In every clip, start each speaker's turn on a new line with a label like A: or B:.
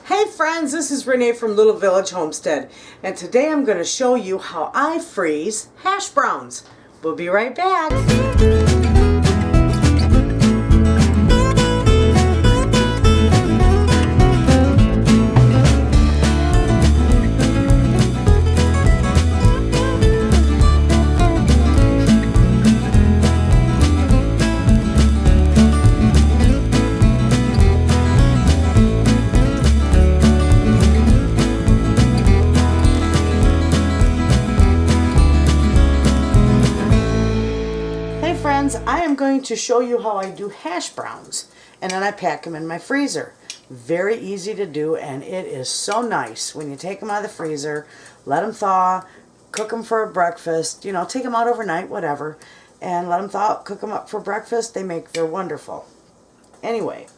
A: Hey friends, this is Renee from Little Village Homestead, and today I'm going to show you how I freeze hash browns. We'll be right back. I am going to show you how I do hash browns, and then I pack them in my freezer. Very easy to do, and it is so nice when you take them out of the freezer, let them thaw, cook them for breakfast, you know, take them out overnight, whatever, and let them thaw, cook them up for breakfast. They're wonderful. Anyway,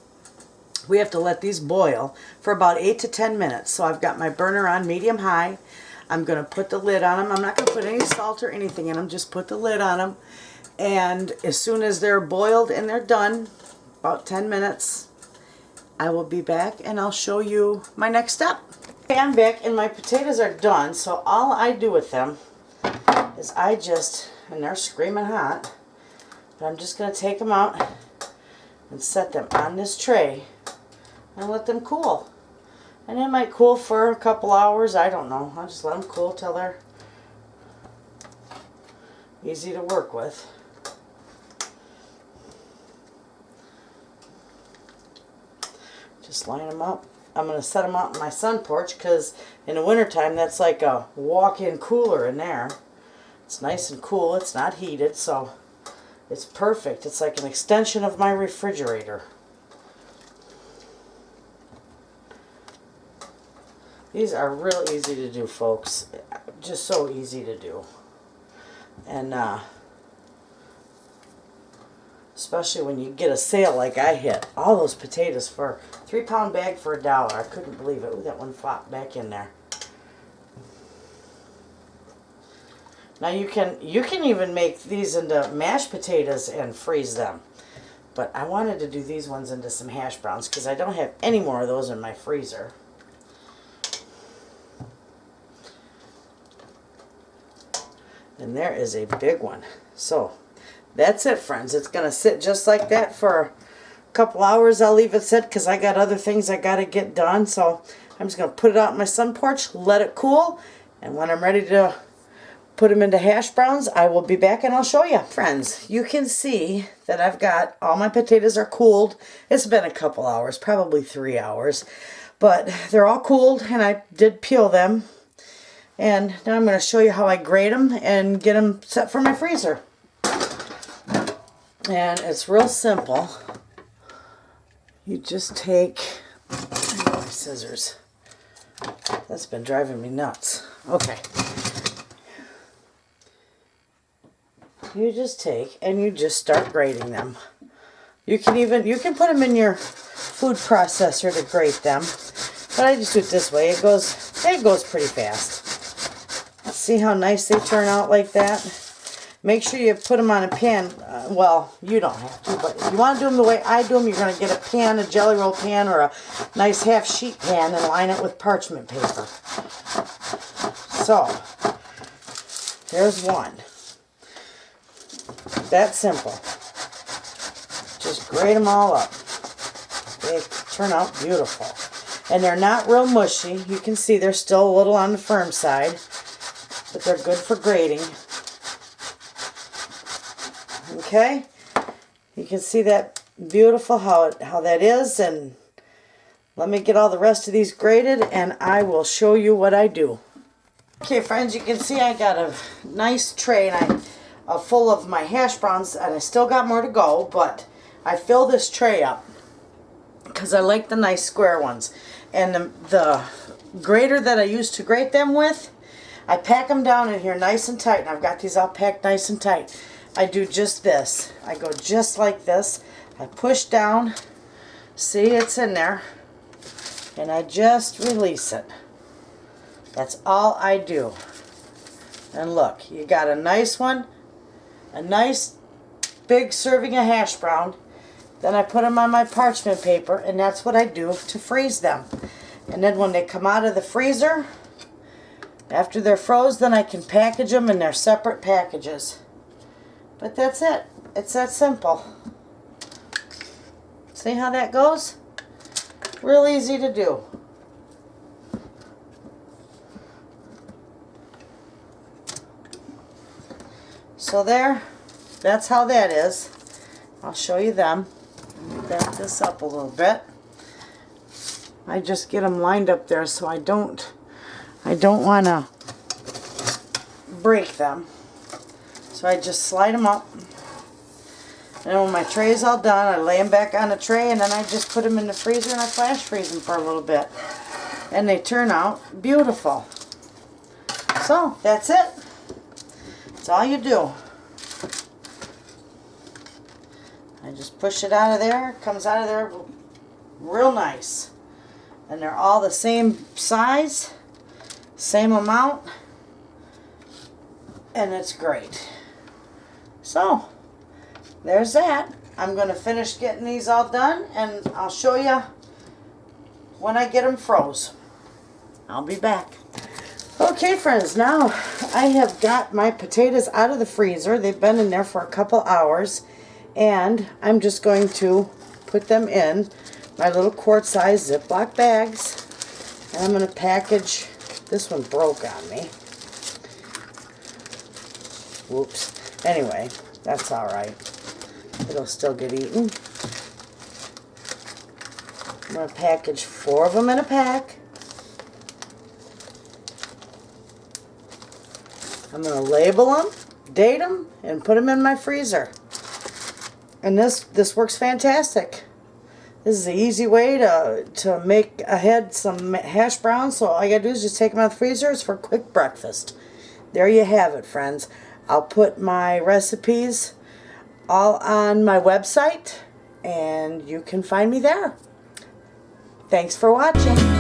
A: we have to let these boil for about 8 to 10 minutes. So I've got my burner on medium high. I'm going to put the lid on them. I'm not going to put any salt or anything in them, just put the lid on them. And as soon as they're boiled and they're done, about 10 minutes, I will be back and I'll show you my next step. Okay, I'm back and my potatoes are done, so all I do with them is and they're screaming hot, but I'm just going to take them out and set them on this tray and let them cool. And they might cool for a couple hours, I don't know. I'll just let them cool till they're easy to work with. Just line them up. I'm going to set them out in my sun porch because in the wintertime that's like a walk-in cooler in there. It's nice and cool. It's not heated, so it's perfect. It's like an extension of my refrigerator. These are real easy to do, folks. Just so easy to do. And especially when you get a sale like I hit. All those potatoes for a 3-pound bag for $1. I couldn't believe it. Ooh, that one flopped back in there. Now you can even make these into mashed potatoes and freeze them. But I wanted to do these ones into some hash browns because I don't have any more of those in my freezer. And there is a big one. So that's it, friends. It's going to sit just like that for a couple hours. I'll leave it sit because I got other things I got to get done. So I'm just going to put it out in my sun porch, let it cool, and when I'm ready to put them into hash browns, I will be back and I'll show you. Friends, you can see that I've got all my potatoes are cooled. It's been a couple hours, probably 3 hours, but they're all cooled and I did peel them. And now I'm going to show you how I grate them and get them set for my freezer. And it's real simple. You just take my scissors. That's been driving me nuts. Okay. You just take and you just start grating them. You can put them in your food processor to grate them, but I just do it this way. It goes pretty fast. See how nice they turn out like that? Make sure you put them on a pan. Well, you don't have to, but if you want to do them the way I do them, you're going to get a pan, a jelly roll pan, or a nice half sheet pan and line it with parchment paper. So, there's one. That simple. Just grate them all up. They turn out beautiful. And they're not real mushy. You can see they're still a little on the firm side, but they're good for grating. Okay, you can see that beautiful how that is, and let me get all the rest of these grated and I will show you what I do. Okay friends, you can see I got a nice tray and full of my hash browns, and I still got more to go, but I fill this tray up because I like the nice square ones. And the grater that I used to grate them with, I pack them down in here nice and tight, and I've got these all packed nice and tight. I do just this. I go just like this. I push down. See, it's in there. And I just release it. That's all I do. And look, you got a nice one. A nice big serving of hash brown. Then I put them on my parchment paper, and that's what I do to freeze them. And then when they come out of the freezer, after they're froze, then I can package them in their separate packages. But that's it. It's that simple. See how that goes? Real easy to do. So there, that's how that is. I'll show you them. Let me back this up a little bit. I just get them lined up there so I don't want to break them. So I just slide them up. And then when my tray is all done, I lay them back on the tray, and then I just put them in the freezer and I flash freeze them for a little bit. And they turn out beautiful. So that's it. That's all you do. I just push it out of there. It comes out of there real nice. And they're all the same size, same amount, and it's great. So there's that. I'm going to finish getting these all done, and I'll show you when I get them froze. I'll be back. Okay, friends, now I have got my potatoes out of the freezer. They've been in there for a couple hours, and I'm just going to put them in my little quart-size Ziploc bags, and I'm going to package. This one broke on me. Whoops. Anyway, that's all right. It'll still get eaten. I'm going to package 4 of them in a pack. I'm going to label them, date them, and put them in my freezer. And this works fantastic. This is an easy way to make ahead some hash browns. So all you got to do is just take them out of the freezer. It's for a quick breakfast. There you have it, friends. I'll put my recipes all on my website, and you can find me there. Thanks for watching.